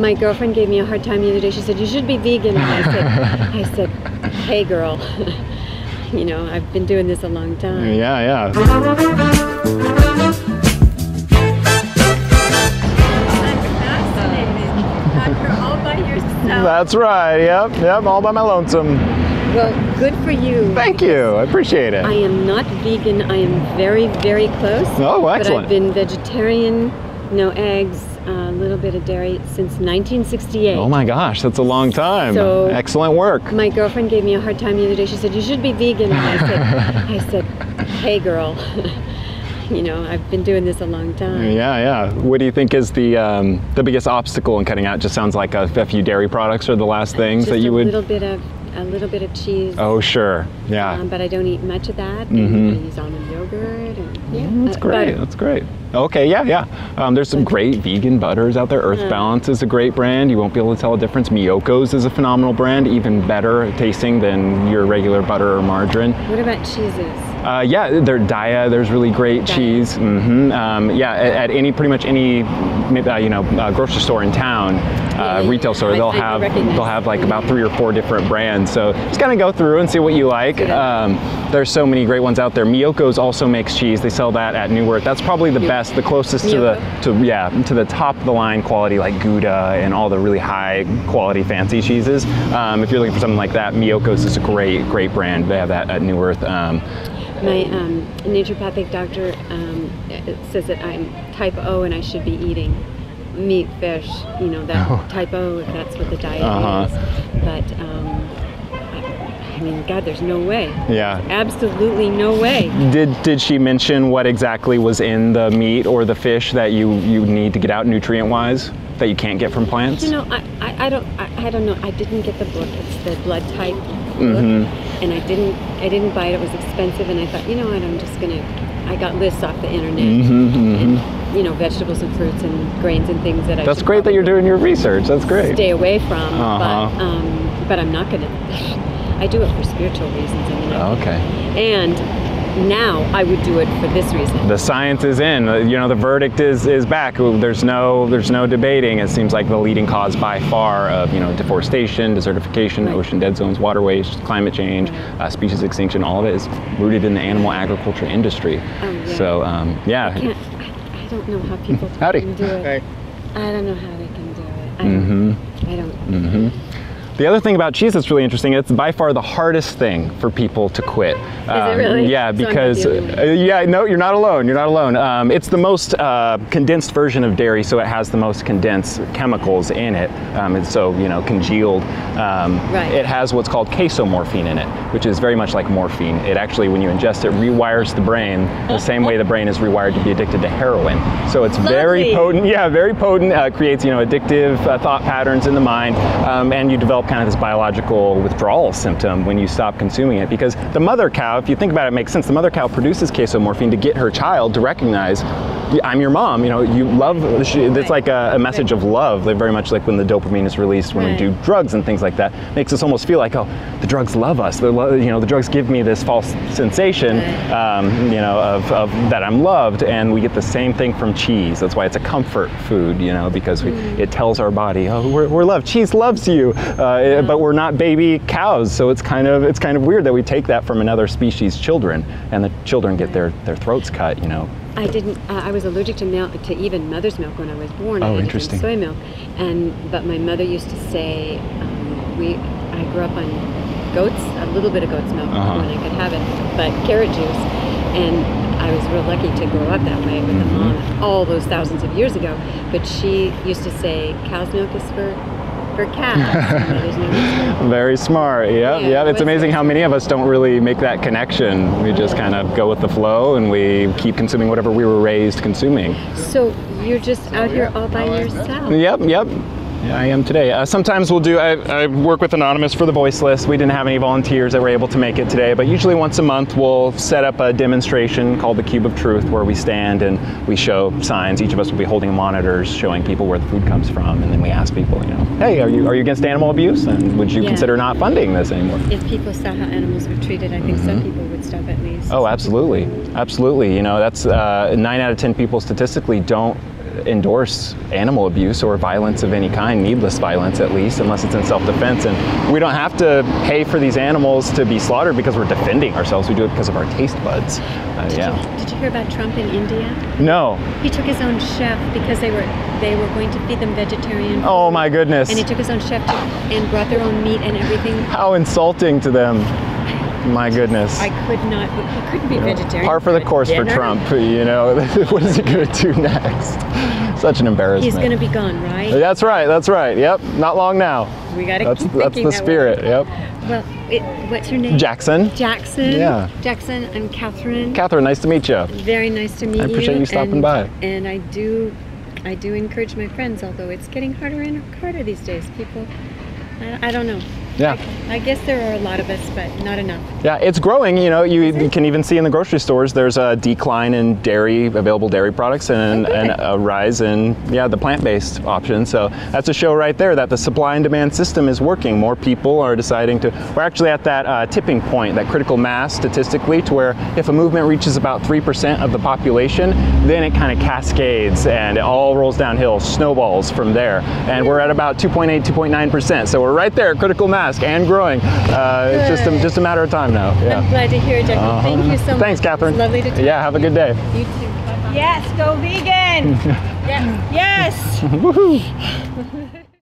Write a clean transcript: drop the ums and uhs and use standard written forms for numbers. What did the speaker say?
My girlfriend gave me a hard time the other day. She said, you should be vegan. And I said, hey girl, you know, I've been doing this a long time. Yeah. All by yourself. That's right. Yep, all by my lonesome. Well, good for you. Thank you. I appreciate it. I am not vegan. I am very, very close. Oh, excellent. But I've been vegetarian, no eggs, a little bit of dairy since 1968. Oh my gosh, that's a long time. So excellent work. My girlfriend gave me a hard time the other day. She said, you should be vegan. And I said, hey girl, you know, I've been doing this a long time. Yeah. What do you think is the biggest obstacle in cutting out? Just sounds like a few dairy products are the last things that you would. A little bit of cheese. Oh sure, yeah. But I don't eat much of that. And I use almond yogurt. And, that's great. That's great. Okay, yeah. There's some great vegan butters out there. Earth Balance is a great brand. You won't be able to tell a difference. Miyoko's is a phenomenal brand, even better tasting than your regular butter or margarine. What about cheeses? Yeah, Daiya, there's really great cheese. Yeah, at pretty much any grocery store in town, retail store, they'll have like about 3 or 4 different brands. So just kind of go through and see what you like. There's so many great ones out there. Miyoko's also makes cheese. They sell that at New Earth. That's probably the best, the closest to the top of the line quality, like Gouda and all the really high quality fancy cheeses. If you're looking for something like that, Miyoko's is a great brand. They have that at New Earth. My naturopathic doctor says that I'm type O and I should be eating meat, fish, you know, that type O, if that's what the diet is. But I mean, God, there's no way. Yeah. Absolutely no way. Did she mention what exactly was in the meat or the fish that you need to get out nutrient-wise that you can't get from plants? You know, I don't know. I didn't get the book. It's the blood type book, and I didn't buy it. It was expensive, and I thought, you know what, I'm just gonna. I got lists off the internet, and you know, vegetables and fruits and grains and things that I. That's great that you're doing your research. That's great. Stay away from, but I'm not gonna. I do it for spiritual reasons. I mean, okay. And now I would do it for this reason. The science is in. You know, the verdict is back. There's no debating. It seems like the leading cause by far of, you know, deforestation, desertification, ocean dead zones, water waste, climate change, species extinction. All of it is rooted in the animal agriculture industry. Oh, yeah. So yeah. I don't know how people can do it. I don't know how they can do it. I don't. The other thing about cheese that's really interesting, it's by far the hardest thing for people to quit. Is it really? Yeah, because, no, you're not alone, you're not alone. It's the most condensed version of dairy, so it has the most condensed chemicals in it. It's so, you know, congealed. It has what's called casomorphine in it, which is very much like morphine. It actually, when you ingest it, rewires the brain the same way the brain is rewired to be addicted to heroin. So it's very potent, very potent, creates, you know, addictive thought patterns in the mind, and you develop kind of this biological withdrawal symptom when you stop consuming it, because the mother cow, if you think about it, it makes sense. The mother cow produces casomorphine to get her child to recognize, I'm your mom, you know, you love, it's like a message of love. They're very much like when the dopamine is released when we do drugs and things like that. Makes us almost feel like, oh, the drugs love us. You know, the drugs give me this false sensation, you know, of that I'm loved, and we get the same thing from cheese. That's why it's a comfort food, you know, because it tells our body, oh, we're loved. Cheese loves you. But we're not baby cows, so it's kind of weird that we take that from another species' children, and the children get their throats cut, you know. I was allergic to milk, to even mother's milk when I was born. Oh, I had interesting. Soy milk, but my mother used to say, I grew up on goats, a little bit of goat's milk when I could have it, but carrot juice, and I was real lucky to grow up that way with a mom all those thousands of years ago. But she used to say, cow's milk is for cats. Very smart. Yeah. It's amazing how many of us don't really make that connection. We just kind of go with the flow, and we keep consuming whatever we were raised consuming. So you're just out here all by yourself? Yep. Yeah, I am today. Sometimes we'll do, I work with Anonymous for the Voiceless. We didn't have any volunteers that were able to make it today, but usually once a month we'll set up a demonstration called the Cube of Truth, where we stand and we show signs. Each of us will be holding monitors showing people where the food comes from, and then we ask people, you know, hey, are you against animal abuse? And would you consider not funding this anymore? If people saw how animals were treated, I think some people would stop at least. Oh, absolutely. Absolutely. You know, that's 9 out of 10 people statistically don't endorse animal abuse or violence of any kind, needless violence at least, unless it's in self-defense. And we don't have to pay for these animals to be slaughtered because we're defending ourselves. We do it because of our taste buds. Did you hear about Trump in India? No. He took his own chef because they were going to feed them vegetarian food. Oh my goodness. And he took his own chef and brought their own meat and everything. How insulting to them. My goodness. I could not, he couldn't be vegetarian. Par for the course for Trump, you know. What is he going to do next? Such an embarrassment. He's going to be gone, right? That's right, that's right. Yep, not long now. We got to keep That's the that spirit, way. yep. Well, what's your name? Jackson. Jackson. Yeah. Jackson, I'm Catherine. Catherine, nice to meet you. Very nice to meet you. I appreciate you stopping by. And I do encourage my friends, although it's getting harder and harder these days. People, I don't know. Yeah. I guess there are a lot of us, but not enough. Yeah, it's growing. You know, you can even see in the grocery stores there's a decline in available dairy products, and a rise in the plant-based options. So that's a show right there that the supply and demand system is working. More people are deciding to. We're actually at that tipping point, that critical mass statistically, to where if a movement reaches about 3% of the population, then it kind of cascades and it all rolls downhill, snowballs from there. And we're at about 2.8, 2.9%. So we're right there, critical mass. And growing. It's just a matter of time now. Yeah. I'm glad to hear it, Jackie. Thank you so much. Thanks, Catherine. It's lovely to talk. Yeah, have a good day. You too. Bye-bye. Yes, go vegan. Yes. Woohoo.